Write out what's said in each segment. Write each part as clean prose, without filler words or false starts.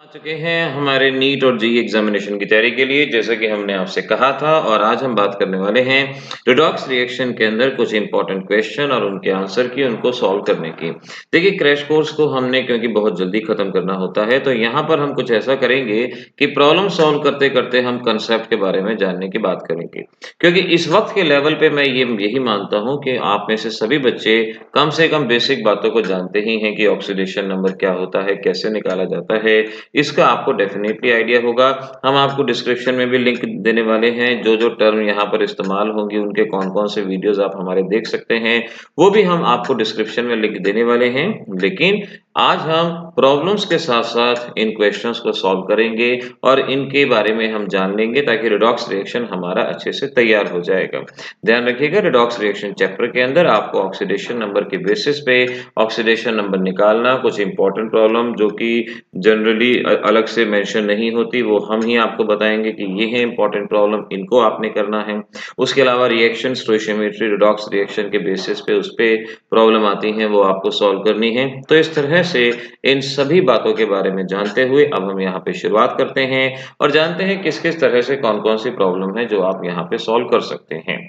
आ चुके हैं हमारे नीट और जेईई एग्जामिनेशन की तैयारी के लिए जैसा कि हमने आपसे कहा था और आज हम बात करने वाले हैं रिडॉक्स रिएक्शन के अंदर कुछ इंपॉर्टेंट क्वेश्चन और उनके आंसर की उनको सॉल्व करने की। देखिए क्रैश कोर्स को हमने क्योंकि बहुत जल्दी खत्म करना होता है तो यहाँ पर हम कुछ ऐसा करेंगे कि प्रॉब्लम सॉल्व करते करते हम कंसेप्ट के बारे में जानने की बात करेंगे। क्योंकि इस वक्त के लेवल पे मैं यही मानता हूँ कि आप में से बच्चे कम से कम बेसिक बातों को जानते ही हैं कि ऑक्सीडेशन नंबर क्या होता है, कैसे निकाला जाता है, इसका आपको डेफिनेटली आइडिया होगा। हम आपको डिस्क्रिप्शन में भी लिंक देने वाले हैं, जो-जो टर्म यहाँ पर इस्तेमाल होंगी, उनके कौन-कौन से वीडियोज़ आप हमारे देख सकते हैं, वो भी हम आपको डिस्क्रिप्शन में लिंक देने वाले हैं। लेकिन आज हम प्रॉब्लम्स के साथ-साथ इन क्वेश्चंस को सॉल्व करेंगे और इनके बारे में हम जान लेंगे ताकि रिडॉक्स रिएक्शन हमारा अच्छे से तैयार हो जाएगा। ध्यान रखिएगा रिडॉक्स रिएक्शन चैप्टर के अंदर आपको ऑक्सीडेशन नंबर के बेसिस पे ऑक्सीडेशन नंबर निकालना, कुछ इंपॉर्टेंट प्रॉब्लम जो कि जनरली अलग से मेंशन नहीं होती, वो हम ही आपको बताएँगे कि ये है इम्पोर्टेंट प्रॉब्लम, इनको आपने करना है। उसके अलावा रिएक्शन, स्टोइचियोमेट्री, रिडॉक्स रिएक्शन के बेसिस पे उसपे प्रॉब्लम आती हैं, वो आपको सॉल्व करनी है। तो इस तरह से इन सभी बातों के बारे में जानते हुए अब हम यहाँ पे शुरुआत करते हैं और जानते हैं किस-किस तरह से कौन-कौन सी प्रॉब्लम है जो आप यहाँ पे सॉल्व कर सकते हैं।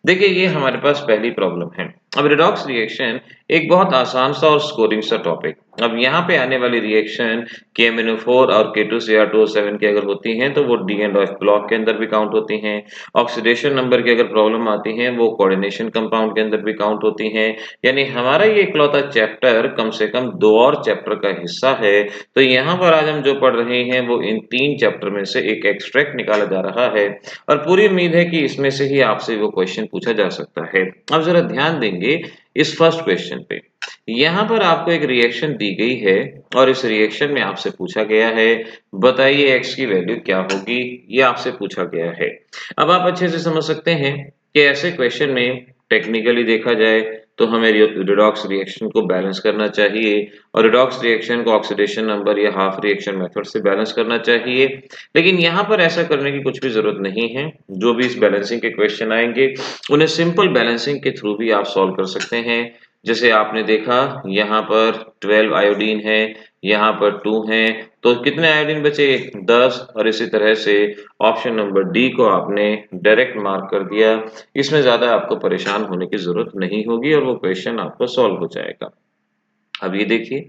देखिए ये हमारे पास पहली प्रॉब्लम है। अब रिडॉक्स रिएक्शन एक बहुत आसान सा और स्कोरिंग सा टॉपिक। अब यहाँ पे आने वाली रिएक्शन KMnO4 और K2Cr2O7 की अगर होती हैं तो वो डी एंड एफ ब्लॉक के अंदर भी काउंट होती हैं। ऑक्सीडेशन नंबर की अगर प्रॉब्लम आती है वो कोऑर्डिनेशन कंपाउंड के अंदर भी काउंट होती हैं। यानी हमारा ये इकलौता चैप्टर कम से कम 2 और चैप्टर का हिस्सा है। तो यहाँ पर आज हम जो पढ़ रहे हैं वो इन 3 चैप्टर में से एक एक्सट्रैक्ट निकाला जा रहा है और पूरी उम्मीद है कि इसमें से ही आपसे वो क्वेश्चन पूछा जा सकता है। अब ज़रा ध्यान देंगे इस फर्स्ट क्वेश्चन पे। यहाँ पर आपको एक रिएक्शन दी गई है और इस रिएक्शन में आपसे पूछा गया है, बताइए x की वैल्यू क्या होगी? ये आपसे पूछा गया है। अब आप अच्छे से समझ सकते हैं कि ऐसे क्वेश्चन में टेक्निकली देखा जाए तो हमें रिडॉक्स रिएक्शन को बैलेंस करना चाहिए और रिडॉक्स रिएक्शन को ऑक्सीडेशन नंबर या हाफ रिएक्शन मेथड से बैलेंस करना चाहिए। लेकिन यहाँ पर ऐसा करने की कुछ भी ज़रूरत नहीं है। जो भी इस बैलेंसिंग के क्वेश्चन आएँगे, उन्हें सिंपल बैलेंसिंग के थ्रू भी आप सॉल्व कर सकते हैं। जैसे आपने देखा यहाँ पर 12 आयोडीन है, यहाँ पर 2 हैं, तो कितने आयोडीन बचे? 10 और इसी तरह से ऑप्शन नंबर डी को आपने डायरेक्ट मार्क कर दिया। इसमें ज़्यादा आपको परेशान होने की ज़रूरत नहीं होगी और वो क्वेश्चन आपको सॉल्व हो जाएगा। अब ये देखिए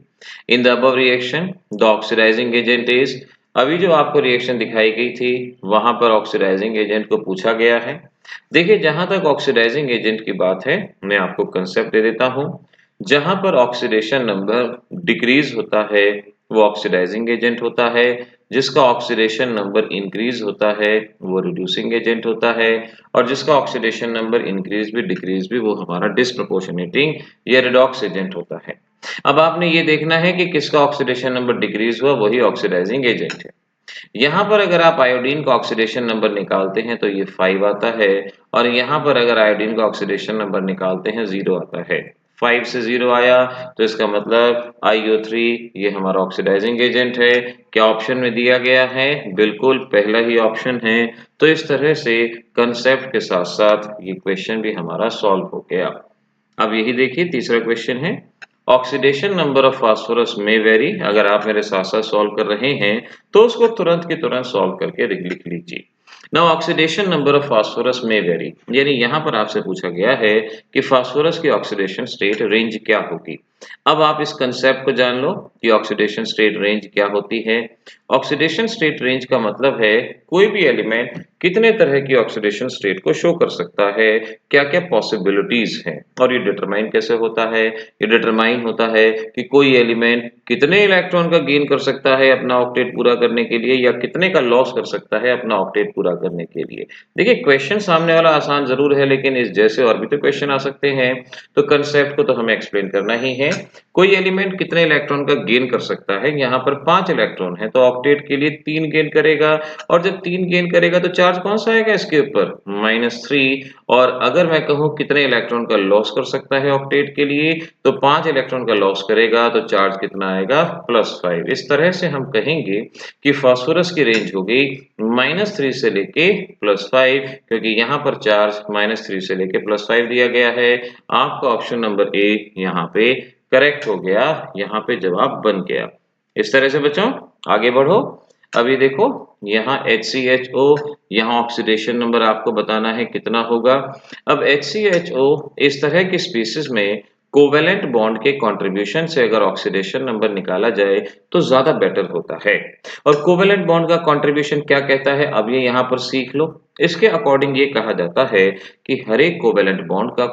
in the above reaction the oxidising agent is, अभी जो आपको रिएक्शन दिखाई गई थी वहां पर ऑक्सीडाइजिंग एजेंट को पूछा गया है। देखिए जहां तक ऑक्सीडाइजिंग एजेंट की बात है मैं आपको कंसेप्ट दे देता हूं। जहां पर ऑक्सीडेशन नंबर डिक्रीज होता है वो ऑक्सीडाइजिंग एजेंट होता है, जिसका ऑक्सीडेशन नंबर इंक्रीज होता है वो रिड्यूसिंग एजेंट होता है और जिसका ऑक्सीडेशन नंबर इंक्रीज भी डिक्रीज भी वो हमारा डिस्प्रपोर्शनेटिंग या रिडॉक्स एजेंट होता है। अब आपने ये देखना है कि किसका ऑक्सीडेशन नंबर डिक्रीज हुआ, वही ऑक्सीडाइजिंग एजेंट है। यहाँ पर अगर आप आयोडीन का ऑक्सीडेशन नंबर निकालते हैं तो ये 5 आता है और यहाँ पर अगर आयोडीन का ऑक्सीडेशन नंबर निकालते हैं 0 आता है। 5 से 0 आया तो इसका मतलब IO3 ये हमारा ऑक्सीडाइजिंग एजेंट है। क्या ऑप्शन में दिया गया है? बिल्कुल पहला ही ऑप्शन है। तो इस तरह से कंसेप्ट के साथ-साथ ये क्वेश्चन भी हमारा सॉल्व हो गया। अब यही देखिए तीसरा क्वेश्चन है ऑक्सीडेशन नंबर ऑफ फास्फोरस में वेरी। अगर आप मेरे साथ साथ सॉल्व कर रहे हैं तो उसको तुरंत की तुरंत सॉल्व करके लिख लीजिए। Now oxidation number of phosphorus में वेरी, यानी यहाँ पर आपसे पूछा गया है कि फास्फोरस की ऑक्सीडेशन स्टेट रेंज क्या होगी। अब आप इस कंसेप्ट को जान लो कि ऑक्सीडेशन स्टेट रेंज क्या होती है। ऑक्सीडेशन स्टेट रेंज का मतलब है कोई भी एलिमेंट कितने तरह की ऑक्सीडेशन स्टेट को शो कर सकता है, क्या-क्या पॉसिबिलिटीज हैं और ये डिटरमाइन कैसे होता है? ये डिटरमाइन होता है कि कोई एलिमेंट कितने इलेक्ट्रॉन का गेन कर सकता है अपना ऑक्टेट पूरा करने के लिए या कितने का लॉस कर सकता है अपना ऑक्टेट पूरा करने के लिए। देखिए क्वेश्चन सामने वाला आसान जरूर है लेकिन इस जैसे और भी तो क्वेश्चन आ सकते हैं, तो कंसेप्ट को तो हमें एक्सप्लेन करना ही है। कोई एलिमेंट कितने इलेक्ट्रॉन का गेन कर सकता है, यहाँ पर 5 इलेक्ट्रॉन है तो ऑक्टेट के लिए 3 गेन करेगा और जब 3 गेन करेगा तो चार्ज कौन सा आएगा इसके ऊपर? -3। और अगर मैं कहूँ कितने इलेक्ट्रॉन का लॉस कर सकता है ऑक्टेट के लिए तो 5 इलेक्ट्रॉन का लॉस करेगा तो चार्ज कितना आएगा? +5। इस तरह से हम कहेंगे कि फास्फोरस की रेंज हो गई -3 से लेके +5, क्योंकि यहाँ पर चार्ज -3 से लेके +5 दिया गया है। आपका ऑप्शन नंबर ए यहाँ पे करेक्ट हो गया, यहाँ पे जवाब बन गया। इस तरह से बच्चों आगे बढ़ो। अभी देखो यहाँ HCHO, यहाँ ऑक्सीडेशन नंबर आपको बताना है कितना होगा। अब HCHO इस तरह की स्पीशीज में कोवेलेंट बॉन्ड के कंट्रीब्यूशन से अगर ऑक्सीडेशन नंबर निकाला जाए तो ज्यादा बेटर होता है। और कोवेलेंट बॉन्ड का कंट्रीब्यूशन क्या कहता है, अब ये यहाँ पर सीख लो। इसके अकॉर्डिंग ये कहा जाता है कि हर एक कोवेलेंट बॉन्ड का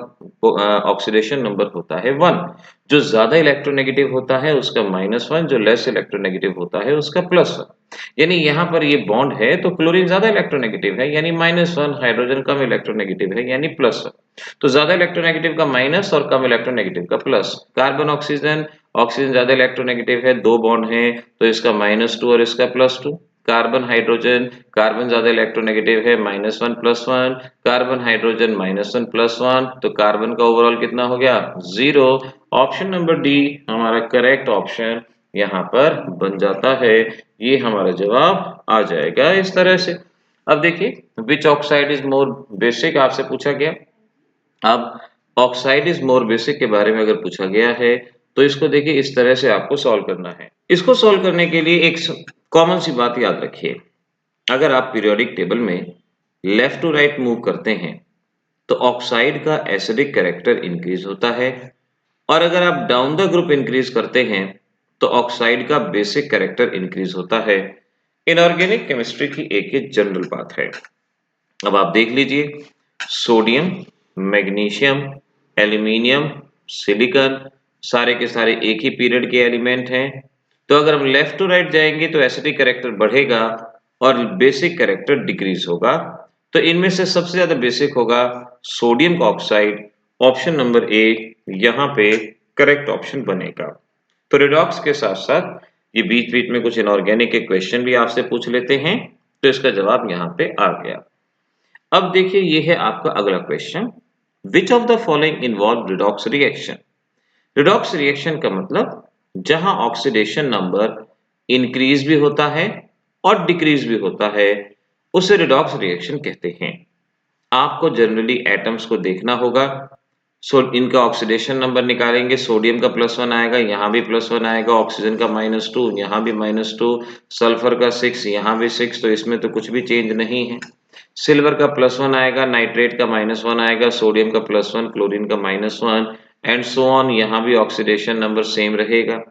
ऑक्सीडेशन नंबर होता है 1। जो ज्यादा इलेक्ट्रोनेगेटिव होता है उसका -1, जो लेस इलेक्ट्रोनेगेटिव होता है उसका +1। यानी यहाँ पर ये बॉन्ड है तो क्लोरीन ज्यादा इलेक्ट्रोनेगेटिव है यानी -1, हाइड्रोजन कम इलेक्ट्रोनेगेटिव है यानी +1। तो ज्यादा इलेक्ट्रोनेगेटिव का माइनस और कम इलेक्ट्रोनेगेटिव का प्लस। कार्बन ऑक्सीजन, ऑक्सीजन ज्यादा इलेक्ट्रोनेगेटिव है, दो बॉन्ड है तो इसका -2 और इसका +2। कार्बन हाइड्रोजन, कार्बन ज्यादा इलेक्ट्रोनेगेटिव है, -1 +1, कार्बन हाइड्रोजन -1 +1, तो कार्बन का ओवरऑल कितना हो गया 0। ऑप्शन नंबर डी हमारा करेक्ट ऑप्शन यहाँ पर बन जाता है। ये हमारा जवाब आ जाएगा इस तरह से। अब देखिए विच ऑक्साइड इज मोर बेसिक आपसे पूछा गया। अब ऑक्साइड इज मोर बेसिक के बारे में अगर पूछा गया है तो इसको देखिए इस तरह से आपको सॉल्व करना है। इसको सॉल्व करने के लिए एक कॉमन सी बात याद रखिए। अगर आप पीरियोडिक टेबल में लेफ्ट टू राइट मूव करते हैं तो ऑक्साइड का एसिडिक कैरेक्टर इंक्रीज होता है, और अगर आप डाउन द ग्रुप इंक्रीज करते हैं तो ऑक्साइड का बेसिक कैरेक्टर इंक्रीज होता है। इनऑर्गेनिक केमिस्ट्री की एक ये जनरल बात है। अब आप देख लीजिए, सोडियम, मैग्नीशियम, एल्यूमिनियम, सिलिकॉन सारे के सारे एक ही पीरियड के एलिमेंट हैं। तो अगर हम लेफ्ट टू राइट जाएंगे तो एसिडिक कैरेक्टर बढ़ेगा और बेसिक कैरेक्टर डिक्रीज होगा। तो इनमें से सबसे ज्यादा बेसिक होगा सोडियम ऑक्साइड। ऑप्शन नंबर ए यहाँ पे करेक्ट ऑप्शन बनेगा। तो रिडॉक्स के साथ साथ ये बीच बीच में कुछ इनऑर्गेनिक के क्वेश्चन भी आपसे पूछ लेते हैं, तो इसका जवाब यहाँ पे आ गया। अब देखिए ये है आपका अगला question, which of the following involve redox reaction. Redox reaction का मतलब जहां ऑक्सीडेशन नंबर इंक्रीज भी होता है और डिक्रीज भी होता है उसे रिडॉक्स रिएक्शन कहते हैं। आपको जनरली एटम्स को देखना होगा। सो इनका ऑक्सीडेशन नंबर निकालेंगे, सोडियम का +1 आएगा, यहाँ भी +1 आएगा, ऑक्सीजन का -2, यहाँ भी -2, सल्फर का 6, यहाँ भी 6, तो इसमें तो कुछ भी चेंज नहीं है। सिल्वर का +1 आएगा, नाइट्रेट का -1 आएगा, सोडियम का +1, क्लोरीन का -1 एंड सो ऑन। यहाँ भी ऑक्सीडेशन नंबर सेम रहेगा।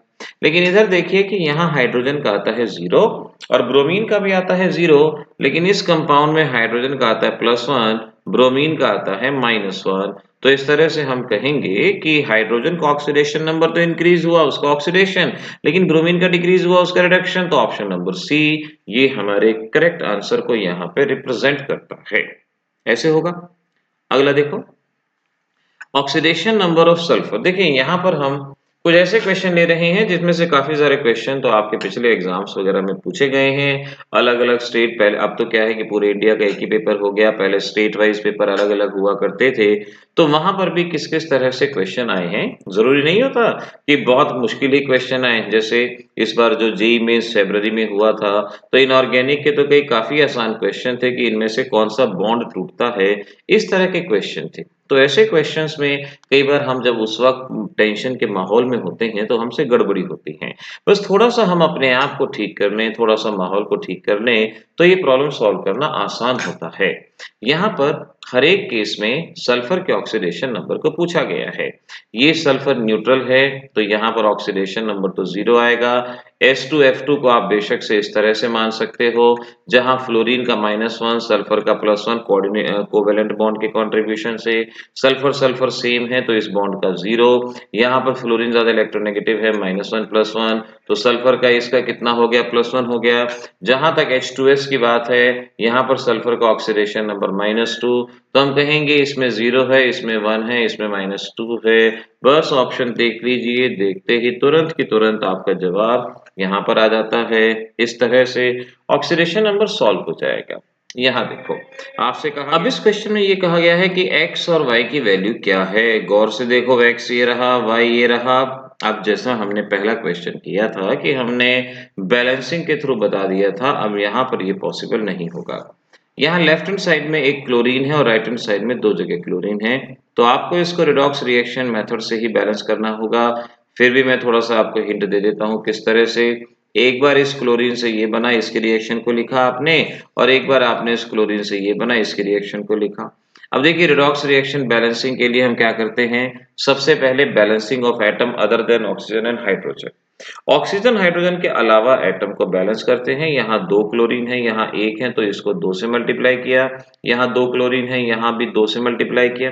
लेकिन इधर देखिए कि यहाँ हाइड्रोजन का आता है 0 और ब्रोमीन का भी आता है 0, लेकिन इस कंपाउंड में हाइड्रोजन का आता है +1, ब्रोमीन का आता है -1। तो इस तरह से हम कहेंगे कि हाइड्रोजन का ऑक्सीडेशन नंबर तो इंक्रीज हुआ उसका ऑक्सीडेशन, लेकिन ब्रोमीन का डिक्रीज हुआ उसका रिडक्शन। तो ऑप्शन नंबर सी ये हमारे करेक्ट आंसर को यहाँ पे रिप्रेजेंट करता है। ऐसे होगा। अगला देखो, ऑक्सीडेशन नंबर ऑफ सल्फर। देखिए यहाँ पर हम कुछ ऐसे क्वेश्चन ले रहे हैं जिसमें से काफी सारे क्वेश्चन तो आपके पिछले एग्जाम्स वगैरह में पूछे गए हैं। अलग अलग स्टेट, पहले अब तो क्या है कि पूरे इंडिया का एक ही पेपर हो गया, पहले स्टेट वाइज पेपर अलग अलग हुआ करते थे। तो वहां पर भी किस किस तरह से क्वेश्चन आए हैं, जरूरी नहीं होता कि बहुत मुश्किल ही क्वेश्चन आए। जैसे इस बार जो जेईई मेंस फरवरी में हुआ था तो इनऑर्गेनिक के तो कई काफी आसान क्वेश्चन थे कि इनमें से कौन सा बॉन्ड टूटता है, इस तरह के क्वेश्चन थे। तो ऐसे क्वेश्चंस में कई बार हम जब उस वक्त टेंशन के माहौल में होते हैं तो हमसे गड़बड़ी होती है। बस थोड़ा सा हम अपने आप को ठीक कर लें, थोड़ा सा माहौल को ठीक कर लें तो ये प्रॉब्लम सॉल्व करना आसान होता है। यहाँ पर हर एक केस में सल्फर के ऑक्सीडेशन नंबर को पूछा गया है। ये सल्फर न्यूट्रल है तो यहाँ पर ऑक्सीडेशन नंबर तो 0 आएगा। S2F2 को आप बेशक से इस तरह से मान सकते हो, जहां फ्लोरीन का -1, सल्फर का +1 कोवेलेंट बॉन्ड के कंट्रीब्यूशन से। सल्फर सल्फर सेम है तो इस बॉन्ड का 0। यहाँ पर फ्लोरीन ज्यादा इलेक्ट्रोनेगेटिव है, -1 +1, तो सल्फर का इसका कितना हो गया, +1 हो गया। जहां तक H2S की बात है, यहाँ पर सल्फर का ऑक्सीडेशन नंबर -2, तो हम कहेंगे इसमें 0 है, इसमें 1 है, इसमें -2 है। बस ऑप्शन देख लीजिए, देखते ही तुरंत की तुरंत आपका जवाब यहाँ पर आ जाता है। इस तरह से ऑक्सीडेशन नंबर सॉल्व हो जाएगा। यहाँ देखो आपसे कहा, अब इस क्वेश्चन में ये कहा गया है कि x और y की वैल्यू क्या है। गौर से देखो, x ये रहा, y ये रहा। अब जैसा हमने पहला क्वेश्चन किया था कि हमने बैलेंसिंग के थ्रू बता दिया था, अब यहाँ पर ये पॉसिबल नहीं होगा। यहाँ लेफ्ट हैंड साइड में एक क्लोरीन है और राइट हैंड साइड में 2 जगह क्लोरीन है, तो आपको इसको रिडॉक्स रिएक्शन मेथड से ही बैलेंस करना होगा। फिर भी मैं थोड़ा सा आपको हिंट दे देता हूँ किस तरह से। एक बार इस क्लोरीन से ये बना, इसके रिएक्शन को लिखा आपने, और एक बार आपने इस क्लोरीन से ये बना, इसके रिएक्शन को लिखा। अब देखिए रिडॉक्स रिएक्शन बैलेंसिंग के लिए हम क्या करते हैं, सबसे पहले balancing of atom other than oxygen and hydrogen. Oxygen hydrogen के अलावा एटम को बैलेंस करते हैं। यहाँ 2 क्लोरीन है, यहाँ 1 है, तो इसको 2 से मल्टीप्लाई किया। यहाँ 2 क्लोरीन है, यहाँ भी 2 से मल्टीप्लाई किया।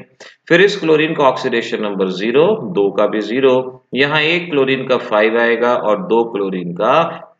फिर इस क्लोरीन का ऑक्सीडेशन नंबर 0, 2 का भी 0। यहाँ 1 क्लोरीन का 5 आएगा और 2 क्लोरीन का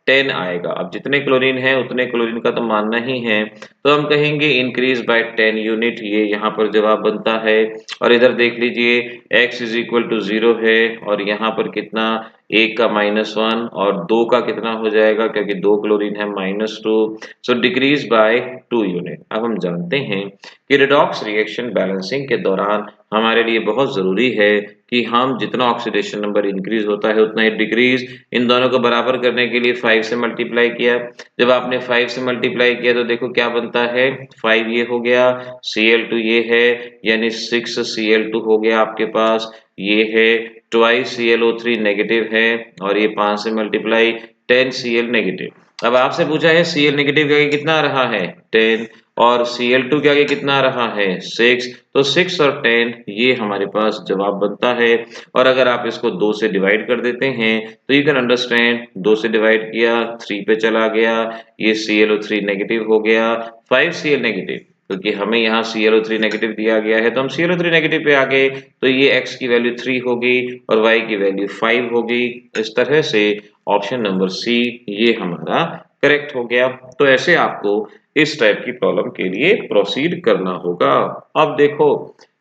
10 आएगा। अब जितने क्लोरीन है उतने क्लोरीन का तो मानना ही है, तो हम कहेंगे इंक्रीज बाय 10 यूनिट। ये यहाँ पर जवाब बनता है। और इधर देख लीजिए x इज इक्वल टू 0 है, और यहाँ पर कितना, 1 का -1 और 2 का कितना हो जाएगा, क्योंकि 2 क्लोरीन है -2, सो डिक्रीज बाय 2 यूनिट। अब हम जानते हैं कि रिडॉक्स रिएक्शन बैलेंसिंग के दौरान हमारे लिए बहुत जरूरी है कि हम जितना ऑक्सीडेशन नंबर इंक्रीज होता है उतना ही डिक्रीज, इन दोनों को बराबर करने के लिए 5 से मल्टीप्लाई किया। जब आपने 5 से मल्टीप्लाई किया तो देखो क्या बनता है, 5 ये हो गया, Cl2 ये है, यानी 6 Cl2 हो गया आपके पास। ये है ट्वाइस ClO3 नेगेटिव है, और ये 5 से मल्टीप्लाई 10 Cl नेगेटिव। अब आपसे पूछा है Cl नेगेटिव के आगे कितना आ रहा है, 10, और Cl2 के आगे कितना आ रहा है, 6, तो 6 और 10 ये हमारे पास जवाब बनता है। और अगर आप इसको 2 से डिवाइड कर देते हैं तो यू कैन अंडरस्टैंड, 2 से डिवाइड किया 3 पे चला गया, ये ClO3 नेगेटिव हो गया, 5 Cl नेगेटिव, क्योंकि हमें यहाँ ClO3 नेगेटिव दिया गया है तो हम ClO3 नेगेटिव पे आ गए, तो ये x की वैल्यू 3 होगी और y की वैल्यू 5 होगी। इस तरह से ऑप्शन नंबर सी ये हमारा करेक्ट हो गया। तो ऐसे आपको इस टाइप की प्रॉब्लम के लिए प्रोसीड करना होगा। अब देखो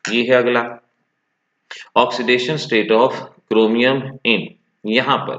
ये है अगला, ऑक्सीडेशन स्टेट ऑफ क्रोमियम इन। यहाँ पर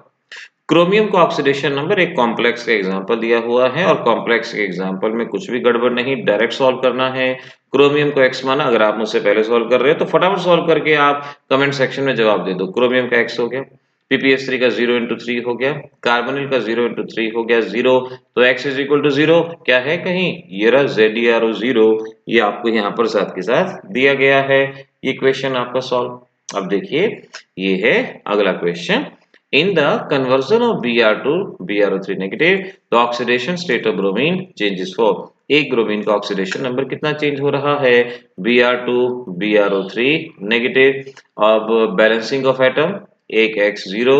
क्रोमियम का ऑक्सीडेशन नंबर एक कॉम्प्लेक्स का एग्जांपल दिया हुआ है, और कॉम्प्लेक्स के एग्जांपल में कुछ भी गड़बड़ नहीं, डायरेक्ट सॉल्व करना है। क्रोमियम को x माना, अगर आप मुझसे पहले सॉल्व कर रहे हो तो फटाफट सॉल्व करके आप कमेंट सेक्शन में जवाब दे दो। क्रोमियम का x हो गया, PPS3 का 0 into 3 हो गया, कार्बोनिल का 0 into 3 हो गया 0, तो x इज इक्वल टू 0 क्या है कहीं, ये रहा ZeRO 0, ये आपको यहाँ पर साथ के साथ दिया गया है। ये क्वेश्चन आपका सॉल्व। अब देखिए ये है अगला question, in the conversion of Br to BrO3 negative, the oxidation state of bromine changes for। एक ब्रोमीन का ऑक्सीडेशन नंबर कितना चेंज हो रहा है, Br2 BrO3 नेगेटिव। अब बैलेंसिंग ऑफ एटम, एक x 0,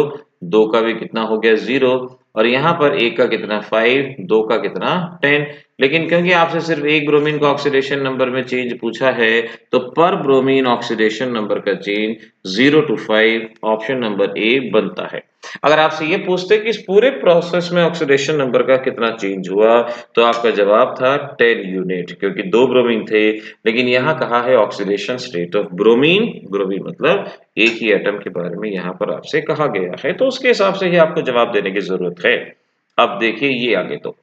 2 का भी कितना हो गया 0, और यहाँ पर एक का कितना 5, 2 का कितना 10। लेकिन क्योंकि आपसे सिर्फ एक ब्रोमीन का ऑक्सीडेशन नंबर में चेंज पूछा है, तो पर ब्रोमीन ऑक्सीडेशन नंबर का चेंज 0 to 5 ऑप्शन नंबर ए बनता है। अगर आपसे ये पूछते कि इस पूरे प्रोसेस में ऑक्सीडेशन नंबर का कितना चेंज हुआ, तो आपका जवाब था 10 यूनिट, क्योंकि 2 ब्रोमीन थे। लेकिन यहाँ कहा है oxidation state of bromine, bromine मतलब एक ही एटम के बारे में यहाँ पर आपसे कहा गया है, तो उसके हिसाब से ही आपको जवाब देने की जरूरत है। अब देखिए ये आगे, तो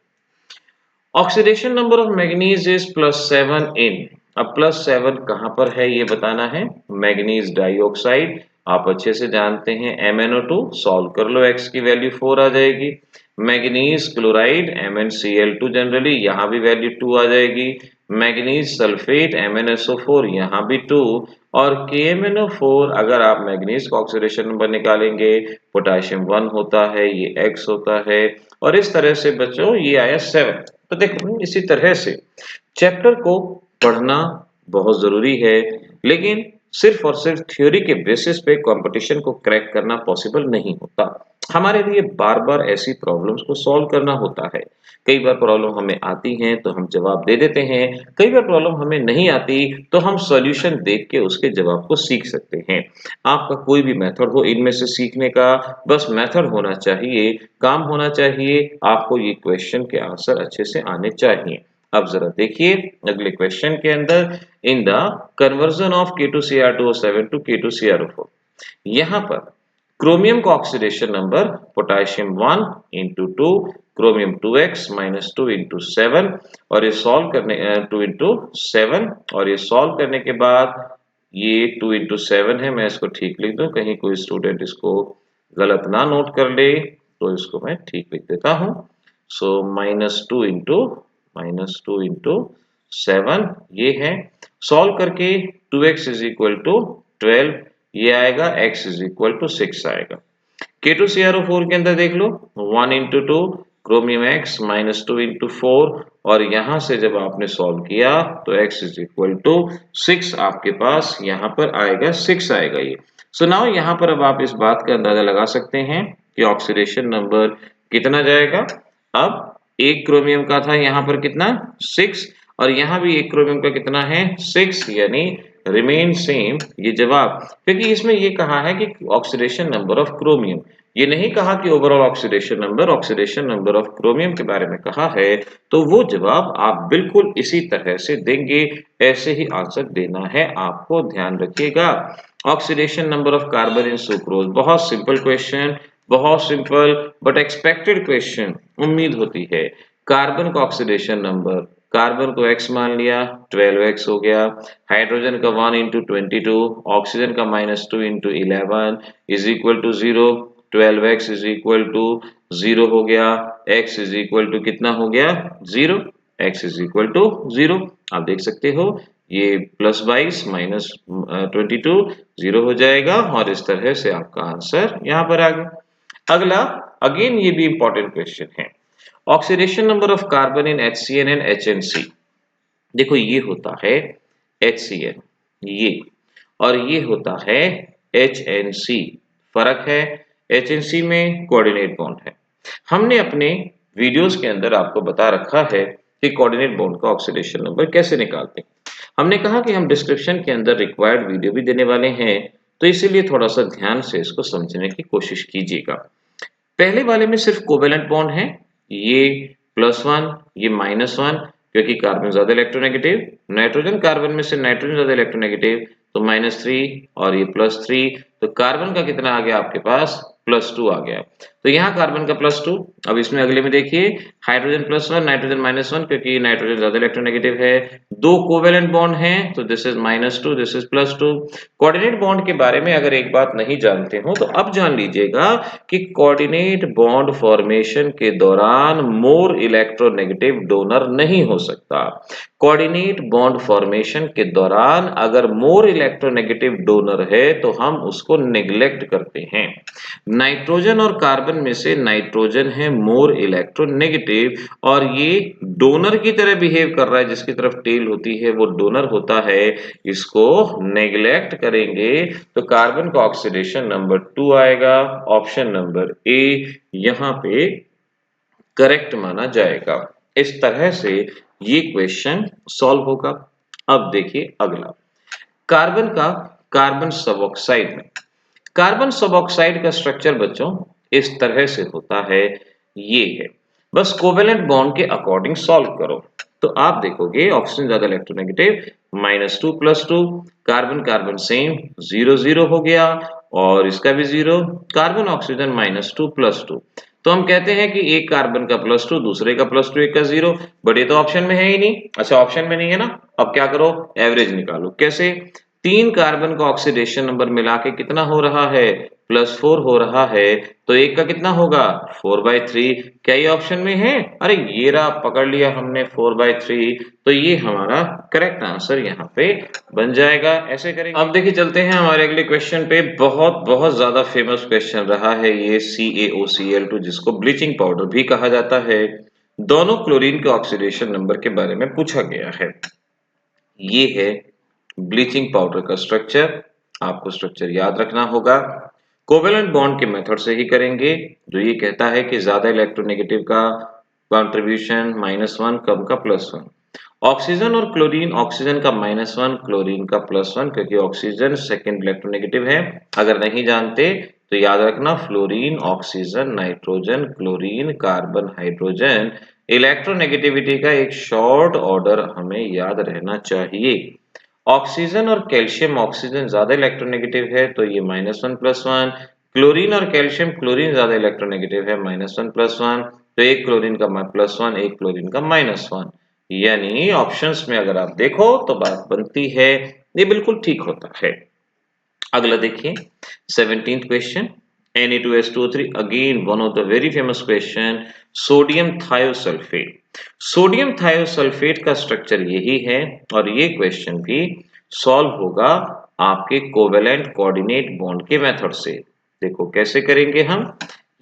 oxidation number of manganese is +7 इन। अब +7 कहां पर है ये बताना है, मैग्नीज डाइऑक्साइड आप अच्छे से जानते हैं, MnO2 सॉल्व कर लो, x की वैल्यू 4 आ जाएगी। मैग्नीज क्लोराइड MnCl2 जनरली यहाँ भी वैल्यू 2 आ जाएगी। मैग्नीज सल्फेट MnSO4 यहाँ भी 2, और KMnO4 अगर आप मैग्नीज का ऑक्सीडेशन नंबर निकालेंगे, पोटेशियम 1 होता है, ये x होता है, और इस तरह से बच्चों ये आया 7। तो देखो इसी तरह से चैप्टर को पढ़ना बहुत जरूरी है, लेकिन सिर्फ और सिर्फ थ्योरी के बेसिस पे कंपटीशन को क्रैक करना पॉसिबल नहीं होता। हमारे लिए बार बार ऐसी प्रॉब्लम्स को सॉल्व करना होता है। कई बार प्रॉब्लम हमें आती है तो हम जवाब दे देते हैं, कई बार प्रॉब्लम हमें नहीं आती तो हम सॉल्यूशन देख के उसके जवाब को सीख सकते हैं। आपका कोई भी मेथड हो इनमें से सीखने का, बस मेथड होना चाहिए, काम होना चाहिए, आपको ये क्वेश्चन के आंसर अच्छे से आने चाहिए। अब जरा देखिए अगले क्वेश्चन के अंदर, in the conversion of K2Cr2O7 to K2Cr4, यहाँ पर क्रोमियम का oxidation number potassium 1 into 2, chromium 2x - 2 into 7, और ये सॉल्व करने 2 into 7, और ये सॉल्व करने के बाद ये 2 into 7 है, मैं इसको ठीक लिख दूं, कहीं कोई स्टूडेंट इसको गलत ना नोट कर ले, तो इसको मैं ठीक लिख देता हूं। सो -2 into 7 ये है, सॉल्व करके 2x = 12 ये आएगा, x = 6 आएगा। K2CrO4 के अंदर देख लो 1 into 2 chromium X minus 2 into 4 और यहाँ से जब आपने सॉल्व किया तो X is equal to 6 आपके पास यहाँ पर आएगा 6 आएगा ये। सो नाउ यहाँ पर अब आप इस बात का अंदाजा लगा सकते हैं कि ऑक्सीडेशन नंबर कितना जाएगा। अब एक क्रोमियम का था यहाँ पर कितना 6 और यहाँ भी एक क्रोमियम का कितना है 6 यानी रिमेन सेम ये जवाब, क्योंकि इसमें ये कहा है कि ऑक्सीडेशन नंबर ऑफ क्रोमियम, ये नहीं कहा कि overall oxidation number of chromium के बारे में कहा है, तो वो जवाब आप बिल्कुल इसी तरह से देंगे, ऐसे ही आंसर देना है आपको, ध्यान रखिएगा। Oxidation number of carbon in sucrose, बहुत सिंपल क्वेश्चन, बहुत सिंपल बट एक्सपेक्टेड क्वेश्चन उम्मीद होती है। कार्बन का ऑक्सीडेशन नंबर, कार्बन को x मान लिया 12x हो गया, हाइड्रोजन का 1 into 22, ऑक्सीजन का -2 into 11 is equal to 0, 12x is equal to 0 हो गया, x इज इक्वल टू कितना हो गया 0, x इज इक्वल टू 0। आप देख सकते हो ये +22 -22 0 हो जाएगा और इस तरह से आपका आंसर यहाँ पर आ गया। अगला अगेन ये भी इंपॉर्टेंट क्वेश्चन है, oxidation number of carbon in HCN and HNC। देखो ये होता है HCN ये और ये होता है HNC, फर्क है HNC में कोऑर्डिनेट बॉन्ड है। हमने अपने वीडियोस के अंदर आपको बता रखा है कि कोऑर्डिनेट बॉन्ड का ऑक्सीडेशन नंबर कैसे निकालते हैं। हमने कहा कि हम डिस्क्रिप्शन के अंदर रिक्वायर्ड वीडियो भी देने वाले हैं, तो इसीलिए थोड़ा सा ध्यान से इसको समझने की कोशिश कीजिएगा। पहले वाले में सिर्फ कोवेलेंट बॉन्ड है, ये +1 ये -1 क्योंकि कार्बन ज्यादा इलेक्ट्रोनेगेटिव, नाइट्रोजन कार्बन में से नाइट्रोजन ज्यादा इलेक्ट्रोनेगेटिव तो -3 और ये +3, तो कार्बन का कितना आ गया आपके पास +2 आ गया। तो यहाँ कार्बन का +2, अब इसमें अगले में देखिए हाइड्रोजन +1 नाइट्रोजन -1 क्योंकि नाइट्रोजन ज्यादा इलेक्ट्रोनेगेटिव है, दो कोवेलेंट बॉन्ड हैं तो this is -2 this is +2। Coordinate bond के बारे में अगर एक बात नहीं जानते हो तो अब जान लीजिएगा कि कोऑर्डिनेट बॉन्ड फॉर्मेशन के दौरान मोर इलेक्ट्रोनेगेटिव डोनर नहीं हो सकता। कोऑर्डिनेट बॉन्ड फॉर्मेशन के दौरान अगर मोर इलेक्ट्रोनेगेटिव डोनर है तो हम उसको नेग्लेक्ट करते हैं। नाइट्रोजन और कार्बन में से नाइट्रोजन है मोर इलेक्ट्रोनेगेटिव और ये डोनर की तरह बिहेव कर रहा है, जिसकी तरफ टेल होती है वो डोनर होता है, इसको नेग्लेक्ट करेंगे तो कार्बन का ऑक्सीडेशन नंबर 2 आएगा, ऑप्शन नंबर ए यहाँ पे करेक्ट माना जाएगा। इस तरह से ये क्वेश्चन सॉल्व होगा। अब देखिए अगला, कार्बन का कार्बन सब ऑक्साइड में, कार्बन सब ऑक्साइड का स्ट्रक्चर बच्चों इस तरह से होता है, ये है, बस कोवेलेंट बॉन्ड के अकॉर्डिंग सॉल्व करो तो आप देखोगे ऑक्सीजन ज्यादा इलेक्ट्रोनेगेटिव -2 +2, कार्बन कार्बन सेम 0 0 हो गया और इसका भी 0, कार्बन ऑक्सीजन -2 +2, तो हम कहते हैं कि एक कार्बन का +2 दूसरे का +2 एक का 0, बट ये तो ऑप्शन में है ही नहीं। अच्छा ऑप्शन में नहीं है ना, अब क्या करो एवरेज निकालो। कैसे, 3 कार्बन का ऑक्सीडेशन नंबर मिला के कितना हो रहा है +4 हो रहा है, तो एक का कितना होगा 4/3, क्या ये ऑप्शन में है? अरे ये रहा, पकड़ लिया हमने 4/3, तो ये हमारा करेक्ट आंसर यहाँ पे बन जाएगा। ऐसे करेंगे। अब देखिए चलते हैं हमारे अगले क्वेश्चन पे, बहुत बहुत ज्यादा फेमस क्वेश्चन रहा है ये CaOCl2 जिसको ब्लीचिंग पाउडर भी कहा जाता है। दोनों क्लोरीन के ऑक्सीडेशन नंबर के बारे में पूछा गया है। ये है ब्लीचिंग पाउडर का स्ट्रक्चर, आपको स्ट्रक्चर याद रखना होगा। कोवेलेंट बॉन्ड के मेथड से ही करेंगे, जो ये कहता है कि ज्यादा इलेक्ट्रोनेगेटिव का कंट्रीब्यूशन -1 कम का +1। ऑक्सीजन और क्लोरीन, ऑक्सीजन का -1 क्लोरीन का +1 क्योंकि ऑक्सीजन सेकंड इलेक्ट्रोनेगेटिव है। अगर नहीं जानते तो याद रखना fluorine oxygen nitrogen chlorine carbon hydrogen, electronegativity का एक शॉर्ट ऑर्डर हमें याद रहना चाहिए। ऑक्सीजन और कैल्शियम, ऑक्सीजन ज्यादा इलेक्ट्रोनेगेटिव है तो ये -1 +1, क्लोरीन और कैल्शियम, क्लोरीन ज्यादा इलेक्ट्रोनेगेटिव है -1 +1, तो एक क्लोरीन का +1 एक क्लोरीन का -1, यानी ऑप्शंस में अगर आप देखो तो बात बनती है, ये बिल्कुल ठीक होता है। अगला देखिए 17th question, Na2S2O3, again one of the very famous question, sodium thiosulphate. Sodium thiosulphate का स्ट्रक्चर यही है और ये क्वेश्चन भी सॉल्व होगा आपके कोवेलेंट कोऑर्डिनेट बॉन्ड के मेथड से। देखो कैसे करेंगे हम,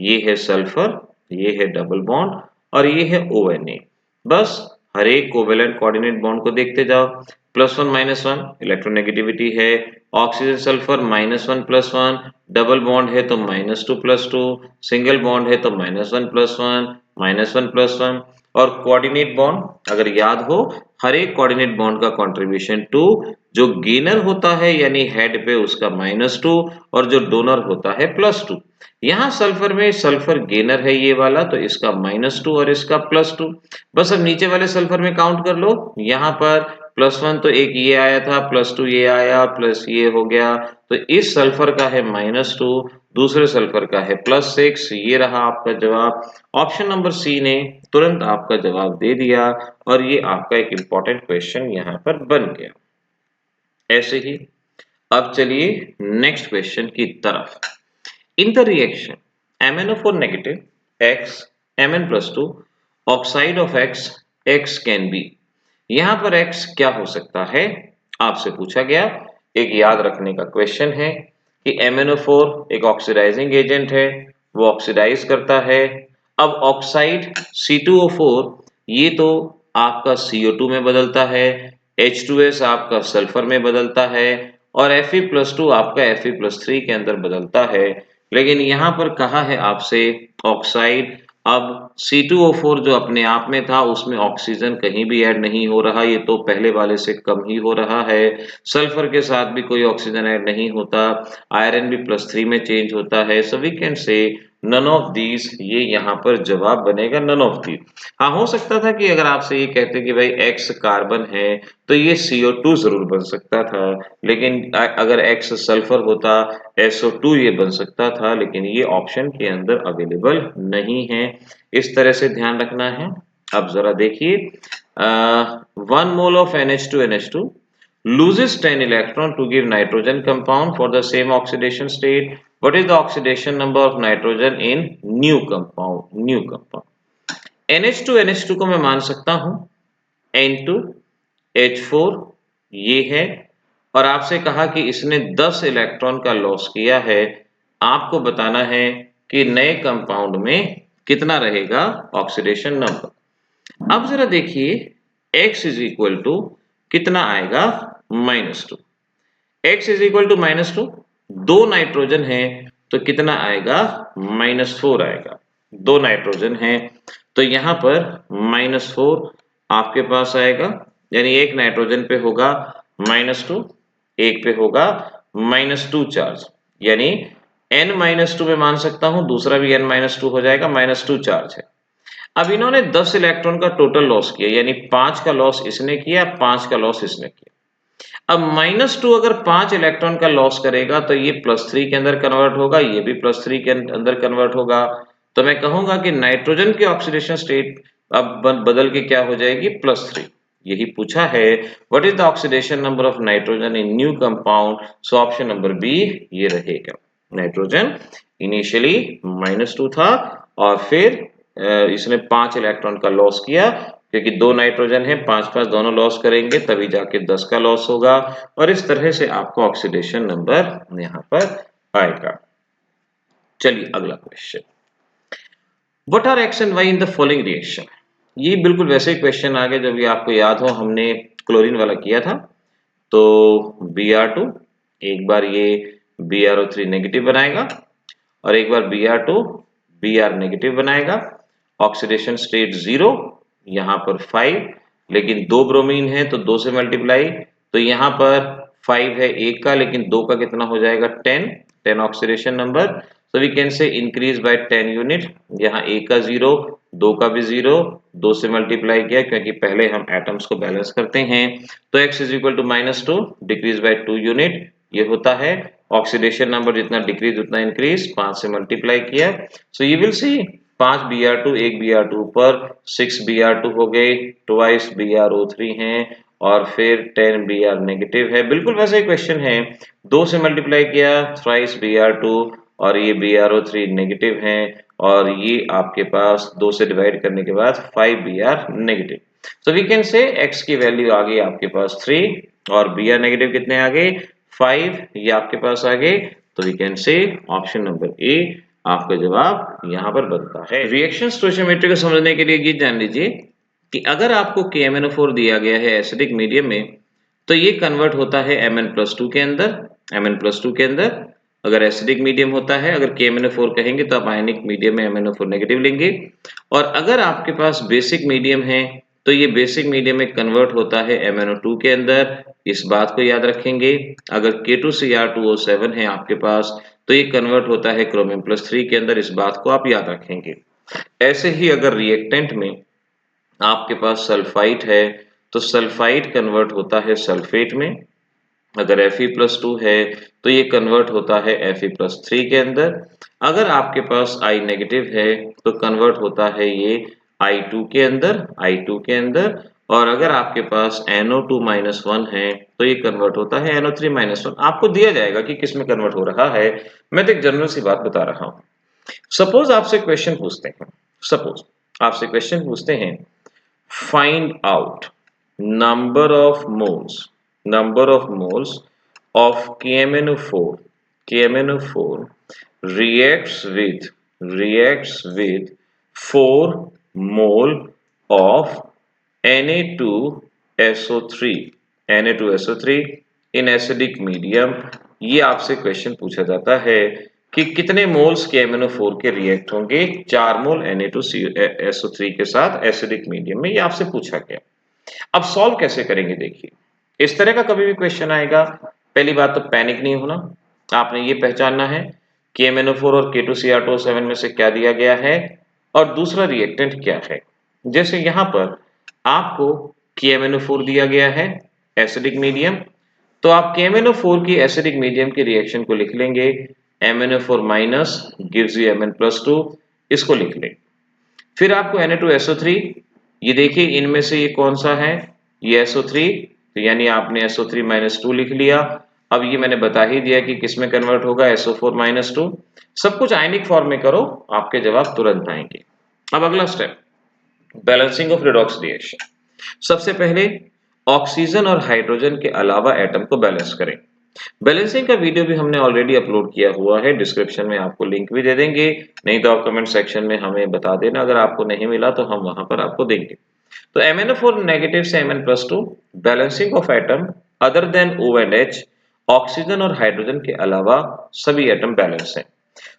ये है सल्फर, ये है डबल बॉन्ड और ये है ONA। बस हर एक कोवेलेंट कोऑर्डिनेट बॉन्ड को देखते जाओ। +1 -1 इलेक्ट्रोनेगेटिविटी है, ऑक्सीजन सल्फर -1 +1, डबल बॉन्ड है तो -2 +2, सिंगल बॉन्ड है तो -1 +1 -1 +1। और कोऑर्डिनेट बॉन्ड अगर याद हो, हर एक कोऑर्डिनेट बॉन्ड का कंट्रीब्यूशन 2, जो गेनर होता है यानी हेड पे उसका -2 और जो डोनर होता है +2। यहाँ सल्फर में सल्फर गेनर है ये वाला, तो इसका -2 और इसका +2। बस अब नीचे वाले सल्फर में काउंट कर लो। यहाँ पर +1 तो एक ये आया था, +2 ये आया, प्लस ये हो गया, तो इस सल्फर का है -2, दूसरे सल्फर का है +6। ये रहा आपका जवाब। ऑप्शन नंबर सी ने तुरंत आपका जवाब दे दिया और ये आपका एक इम्पोर्टेंट क्वेश्चन यहाँ पर बन गया। ऐसे ही अब चलिए नेक्स्ट क्वेश्चन की तरफ। In the reaction MnO4 negative X Mn+2 oxide of X X can be. यहाँ पर X क्या हो सकता है आपसे पूछा गया। एक याद रखने का क्वेश्चन है कि MnO4 एक ऑक्सीडाइजिंग एजेंट है, वो ऑक्सीडाइज करता है। अब ऑक्साइड C2O4 ये तो आपका CO2 में बदलता है, H2S आपका सल्फर में बदलता है और Fe+2 आपका Fe+3 के अंदर बदलता है। लेकिन यहाँ पर कहा है आपसे ऑक्साइड, अब C2O4 जो अपने आप में था उसमें ऑक्सीजन कहीं भी ऐड नहीं हो रहा, ये तो पहले वाले से कम ही हो रहा है। सल्फर के साथ भी कोई ऑक्सीजन ऐड नहीं होता, आयरन भी +3 में चेंज होता है। So we can say none of these, ये यहाँ पर जवाब बनेगा नन ऑफ दीज। हाँ, हो सकता था कि अगर आपसे ये कहते कि भाई X कार्बन है तो ये CO2 जरूर बन सकता था, लेकिन अगर X सल्फर होता SO2 ये बन सकता था, लेकिन ये ऑप्शन के अंदर अवेलेबल नहीं है। इस तरह से ध्यान रखना है। अब जरा देखिए, 1 mole of NH2 loses 10 electron to give nitrogen compound for the same oxidation state. What is the oxidation number of nitrogen in new compound? NH2 को मैं मान सकता हूं N2H4 ये है, और आपसे कहा कि इसने 10 इलेक्ट्रॉन का लॉस किया है। आपको बताना है कि नए कंपाउंड में कितना रहेगा ऑक्सीडेशन नंबर। अब जरा देखिए, X इज इक्वल टू कितना आएगा, -2। X is equal to -2, 2 nitrogen है तो कितना आएगा, -4 आएगा। 2 नाइट्रोजन है तो यहाँ पर -4 आपके पास आएगा, यानी एक नाइट्रोजन पे होगा -2, एक पे होगा -2 चार्ज, यानी N-2 में मान सकता हूं, दूसरा भी N-2 हो जाएगा, -2 चार्ज है। अब इन्होंने 10 इलेक्ट्रॉन का टोटल लॉस किया, यानी 5 का लॉस इसने किया, 5 का लॉस इसने किया। अब -2 अगर 5 इलेक्ट्रॉन का लॉस करेगा तो ये +3 के अंदर कन्वर्ट होगा, ये भी +3 के अंदर कन्वर्ट होगा। तो मैं कहूंगा कि नाइट्रोजन की ऑक्सीडेशन स्टेट अब बदल के क्या हो जाएगी, +3। यही पूछा है, what is the oxidation number of nitrogen in new compound. So option number B ये रहेगा। नाइट्रोजन इनिशियली -2 था और फिर इसने 5 इलेक्ट्रॉन का लॉस किया, क्योंकि 2 नाइट्रोजन है, 5-5 दोनों लॉस करेंगे तभी जाके 10 का लॉस होगा, और इस तरह से आपको ऑक्सीडेशन नंबर यहाँ पर आएगा। चलिए अगला question, what are X and Y in the following reaction. ये बिल्कुल वैसे ही क्वेश्चन आ गए, जब भी आपको याद हो हमने क्लोरीन वाला किया था। तो Br2 एक बार ये BrO3 नेगेटिव बनाएगा और एक बार Br2 Br नेगेटिव बनाएगा। ऑक्सीडेशन स्टेट 0, यहाँ पर 5, लेकिन 2 ब्रोमीन है तो 2 से मल्टीप्लाई, तो यहाँ पर 5 है 1 का, लेकिन 2 का कितना हो जाएगा, 10 oxidation number. So we can say increase by 10 unit. यहाँ 1 का 0, 2 का भी 0, 2 से मल्टीप्लाई किया क्योंकि पहले हम एटम्स को बैलेंस करते हैं। तो X is equal to -2 decrease by 2 unit, ये होता है ऑक्सीडेशन नंबर, जितना डिक्रीज उतना इंक्रीज, 5 से मल्टीप्लाई किया। So you will see 5 Br2 1 Br2 पर 6 Br2 हो गए, ट्वाइस BrO3 हैं और फिर 10 Br नेगेटिव है। बिल्कुल वैसे ही क्वेश्चन है, 2 से मल्टीप्लाई किया थ्राइस Br2 और ये BrO3 नेगेटिव हैं, और ये आपके पास 2 से डिवाइड करने के बाद 5 Br negative. So we can say X की वैल्यू आ गई आपके पास 3 और Br नेगेटिव कितने आ गए, 5, ये आपके पास आ गए। तो we can say option number A आपका जवाब यहाँ पर बनता है। रिएक्शन स्टोइचियोमेट्री को समझने के लिए ये जान लीजिए कि अगर आपको KMnO4 दिया गया है एसिडिक मीडियम में, तो ये कन्वर्ट होता है Mn+2 के अंदर, Mn+2 के अंदर अगर एसिडिक मीडियम होता है, अगर KMnO4 कहेंगे तो आप आयनिक मीडियम में MnO4 नेगेटिव लेंगे। और अगर आपके पास बेसिक मीडियम है तो ये बेसिक मीडियम में कन्वर्ट होता है MnO2 के अंदर, इस बात को याद रखेंगे। अगर K2Cr2O7 है आपके पास तो ये कन्वर्ट होता है Chromium+3 के अंदर, इस बात को आप याद रखेंगे। ऐसे ही अगर रिएक्टेंट में आपके पास सल्फाइड है तो सल्फाइड कन्वर्ट होता है सल्फेट में, अगर Fe+2 है तो ये कन्वर्ट होता है Fe+3 के अंदर। अगर आपके पास I नेगेटिव है तो कन्वर्ट होता है ये I2 के अंदर, I2 के अंदर। और अगर आपके पास NO2-1 है तो ये कन्वर्ट होता है NO3-1। आपको दिया जाएगा कि किस में कन्वर्ट हो रहा है, मैं तो एक जनरल सी बात बता रहा हूँ। सपोज आपसे क्वेश्चन पूछते हैं, सपोज आपसे क्वेश्चन पूछते हैं, find out number of moles of KMnO4 reacts with 4 mole of Na2SO3 in acidic medium। ये आपसे क्वेश्चन पूछा जाता है कि कितने मोल्स KMnO4 के रिएक्ट होंगे 4 मोल Na2SO3 के साथ एसिडिक मीडियम में, ये आपसे पूछा गया। अब सॉल्व कैसे करेंगे देखिए, इस तरह का कभी भी क्वेश्चन आएगा, पहली बात तो पैनिक नहीं होना, आपने ये पहचानना है KMnO4 और K2Cr2O7 में से क्या दिया गया है और दूसरा रिएक्टेंट क्या है। जैसे यहाँ पर आपको KMnO4 दिया गया है एसिडिक मीडियम, तो आप KMnO4 की एसिडिक मीडियम की रिएक्शन को लिख लेंगे MnO4- gives you Mn+2, इसको लिख लें। फिर आपको Na2SO3, ये देखिए इनमें से ये कौन सा है, ये SO3, तो यानी आपने SO3-2 लिख लिया। अब ये मैंने बता ही दिया कि किस में कन्वर्ट होगा, SO4-2। सब कुछ आयनिक फॉर्म में करो, आपके जवाब तुरंत आएंगे। अब अगला step, balancing of redox reaction. सबसे पहले ऑक्सीजन और हाइड्रोजन के अलावा एटम को बैलेंस करें। बैलेंसिंग का वीडियो भी हमने ऑलरेडी अपलोड किया हुआ है, डिस्क्रिप्शन में आपको लिंक भी दे देंगे, नहीं तो आप कमेंट सेक्शन में हमें बता देना, अगर आपको नहीं मिला तो हम वहां पर आपको देंगे। तो MnO4 नेगेटिव से Mn+2, balancing of atom other than O and H, oxygen और हाइड्रोजन के अलावा सभी एटम बैलेंस हैं।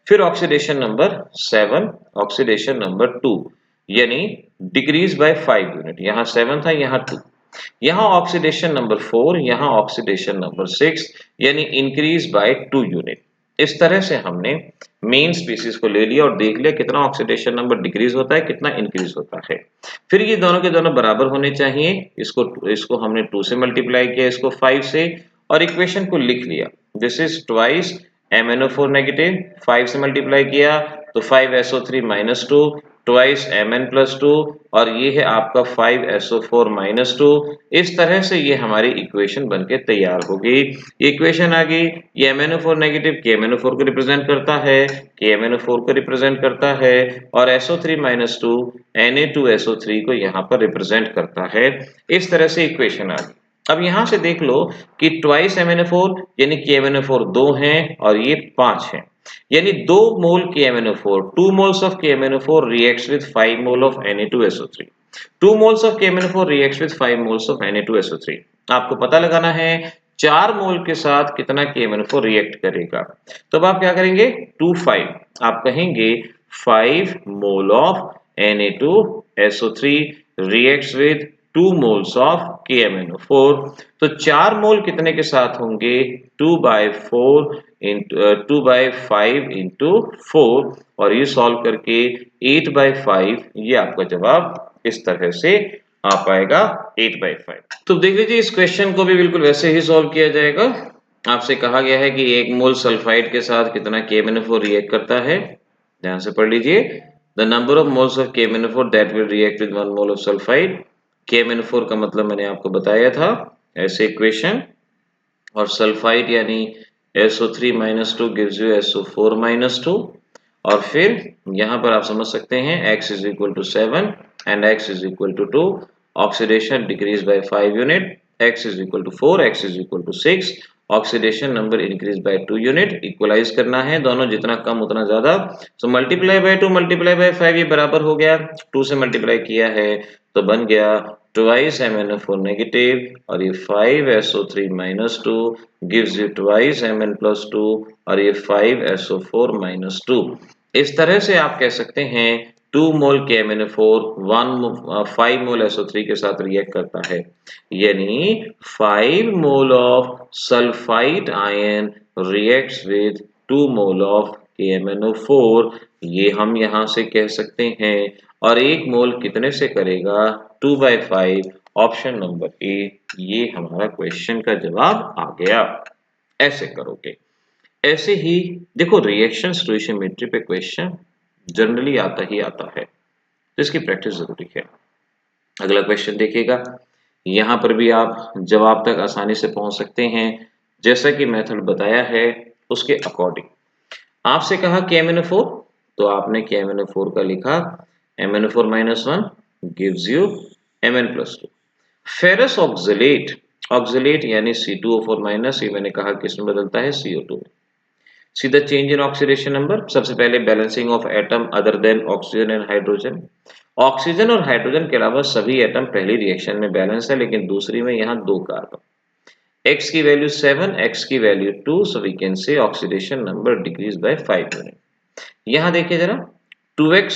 फिर ऑक्सीडेशन नंबर 7, ऑक्सीडेशन नंबर 2 यानी डिक्रीज बाय 5 यूनिट, यहाँ 7 था यहाँ 2, यहाँ ऑक्सीडेशन नंबर 4, यहाँ ऑक्सीडेशन नंबर 6 यानी इंक्रीज बाय 2 यूनिट। इस तरह से हमने मेन स्पीसीज को ले लिया और देख लिया कितना ऑक्सीडेशन नंबर डिक्रीज होता है, कितना इंक्रीज होता है। फिर ये दोनों के दोनों बराबर होने चाहिए, इसको हमने 2 से मल्टीप्लाई किया, इसको 5 से, और इक्वेशन को लिख लिया। This is twice MnO4 negative, 5 से मल्टीप्लाई किया तो 5SO3-2 ट्वाइस Mn+2, और ये है आपका 5SO4-2। इस तरह से ये हमारी इक्वेशन बनके तैयार हो गई। इक्वेशन आ गई, ये MnO4 नेगेटिव KMnO4 को रिप्रेजेंट करता है, KMnO4 को रिप्रेजेंट करता है, और SO3-2 Na2SO3 को यहाँ पर रिप्रेजेंट करता है। इस तरह से इक्वेशन आ गई। अब यहाँ से देख लो कि ट्वाइस MnO4 यानी KMnO4 2 हैं और ये 5 हैं, यानी 2 मोल KMnO4, 2 moles of KMnO4 reacts with 5 mole of Na2SO3, 2 moles of KMnO4 reacts with 5 moles of Na2SO3। आपको पता लगाना है 4 मोल के साथ कितना KMnO4 रिएक्ट करेगा, तो अब आप क्या करेंगे, 2 5, आप कहेंगे 5 mole of Na2SO3 reacts with 2 moles of KMnO4। तो 4 मोल कितने के साथ होंगे, 2/5 into 4, और ये सॉल्व करके 8/5, ये आपका जवाब इस तरह से आ पाएगा 8/5। तो देख लीजिए इस क्वेश्चन को भी बिल्कुल वैसे ही सॉल्व किया जाएगा। आपसे कहा गया है कि 1 मोल सल्फाइड के साथ कितना KMnO4 रिएक्ट करता है, ध्यान से पढ़ लीजिए। The number of moles of KMnO4 that will react with 1 mole of sulphide. KMnO4 का मतलब मैंने आपको बताया था, ऐसे इक्वेशन, और सल्फाइड यानी SO3-2 gives you SO4-2, और फिर यहाँ पर आप समझ सकते हैं x is equal to 7 and x is equal to 2, oxidation decrease by 5 unit, x is equal to 4, x is equal to 6, oxidation number increase by 2 unit, equalise करना है, दोनों जितना कम उतना ज्यादा। So multiply by 2 multiply by 5 ये बराबर हो गया, 2 से मल्टीप्लाई किया है तो बन गया ट्वाइस MnO4 नेगेटिव और ये 5SO3 minus 2 gives you twice Mn plus 2 और ये 5SO4 माइनस 2। इस तरह से आप कह सकते हैं 2 मोल KMnO4 5 मोल SO3 के साथ रिएक्ट करता है, यानी 5 mole of sulphide ion reacts with 2 mole of KMnO4, ये हम यहां से कह सकते हैं। और 1 मोल कितने से करेगा, 2/5, ऑप्शन नंबर ए, ये हमारा क्वेश्चन का जवाब आ गया। ऐसे करोगे। ऐसे ही देखो रिएक्शन स्टोइशियोमेट्री पे क्वेश्चन जनरली आता ही आता है, तो इसकी प्रैक्टिस जरूरी है। अगला क्वेश्चन देखिएगा, यहाँ पर भी आप जवाब तक आसानी से पहुंच सकते हैं, जैसा कि मेथड बताया है उसके अकॉर्डिंग। आपसे कहा KMnO4, तो आपने KMnO4 का लिखा MnO4 minus 1 gives you Mn plus 2। Ferrous oxalate, oxalate यानी C2O4 माइनस, ये मैंने कहा किसमें बदलता है, CO2 में। See the change in oxidation number, सबसे पहले balancing of atom other than oxygen and hydrogen. Oxygen और हाइड्रोजन के अलावा सभी एटम पहली रिएक्शन में बैलेंस है, लेकिन दूसरी में यहाँ 2 कार्बन। X की वैल्यू 7, X की value 2, so we can say oxidation number decreased by 5 unit. यहाँ देखिए जरा, 2x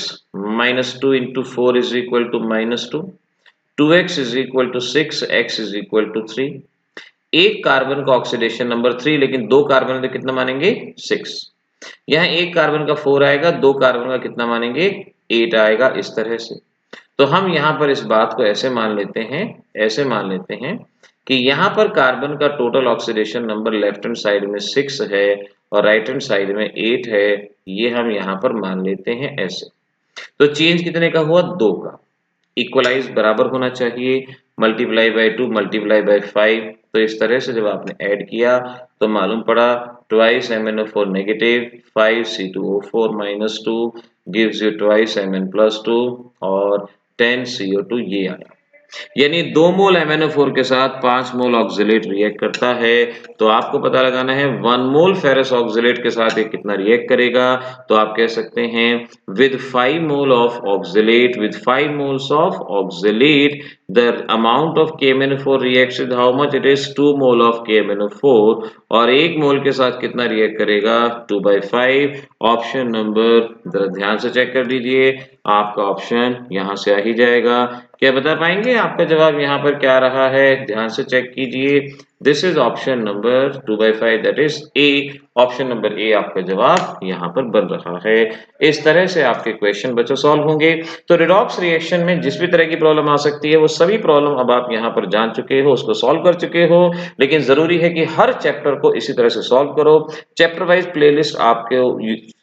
minus 2 into 4 is equal to minus 2, 2x is equal to 6, x is equal to 3। एक कार्बन का ऑक्सीडेशन नंबर 3, लेकिन 2 carbon तो कितना मानेंगे, 6। यहाँ एक कार्बन का 4 आएगा, 2 कार्बन का कितना मानेंगे, 8 आएगा, इस तरह से। तो हम यहाँ पर इस बात को ऐसे मान लेते हैं, ऐसे मान लेते हैं कि यहाँ पर कार्बन का total oxidation number left hand side में 6 है और राइट हैंड साइड में 8 है, ये हम यहाँ पर मान लेते हैं ऐसे। तो चेंज कितने का हुआ, 2 का। इक्वलाइज बराबर होना चाहिए, मल्टीप्लाई बाय 2 मल्टीप्लाई बाय 5। तो इस तरह से जब आपने ऐड किया तो मालूम पड़ा twice MnO4 negative 5C2O4 minus 2 gives you twice Mn plus 2 और 10 CO2 ये आया। यानी 2 मोल MnO4 के साथ 5 मोल ऑक्सलेट रिएक्ट करता है। तो आपको पता लगाना है 1 मोल फेरस ऑक्सलेट के साथ ये कितना रिएक्ट करेगा। तो आप कह सकते हैं with 5 mole of oxalate, with 5 moles of oxalate the amount of KMnO4 reacts with how much, it is 2 mole of KMnO4 और 1 मोल के साथ कितना रिएक्ट करेगा, 2/5। ऑप्शन नंबर जरा ध्यान से चेक कर लीजिए, आपका ऑप्शन यहाँ से आ ही जाएगा। क्या बता पाएंगे आपका जवाब यहाँ पर क्या रहा है, ध्यान से चेक कीजिए। This is option number 2/5, that is a. Option number A आपका जवाब यहाँ पर बन रहा है। इस तरह से आपके क्वेश्चन बच्चों सॉल्व होंगे। तो रिडॉक्स रिएक्शन में जिस भी तरह की प्रॉब्लम आ सकती है वो सभी प्रॉब्लम अब आप यहाँ पर जान चुके हो, उसको सॉल्व कर चुके हो। लेकिन जरूरी है कि हर चैप्टर को इसी तरह से सॉल्व करो। चैप्टर वाइज प्लेलिस्ट आपके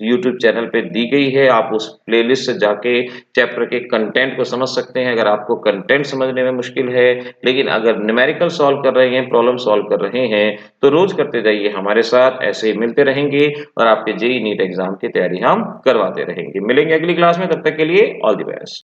यूट्यूब चैनल पे दी गई है, आप उस प्लेलिस्ट से जाके चैप्टर के कंटेंट को समझ सकते हैं। अगर आपको कंटेंट समझने में मुश्किल है, लेकिन अगर न्यूमेरिकल सॉल्व कर रहे हैं, प्रॉब्लम सॉल्व कर रहे हैं, तो रोज करते जाइए हमारे साथ, ऐसे ही मिलते रहेंगे और आपके जेईई नीट एग्जाम की तैयारी हम करवाते रहेंगे। मिलेंगे अगली क्लास में, तब तक के लिए ऑल द बेस्ट।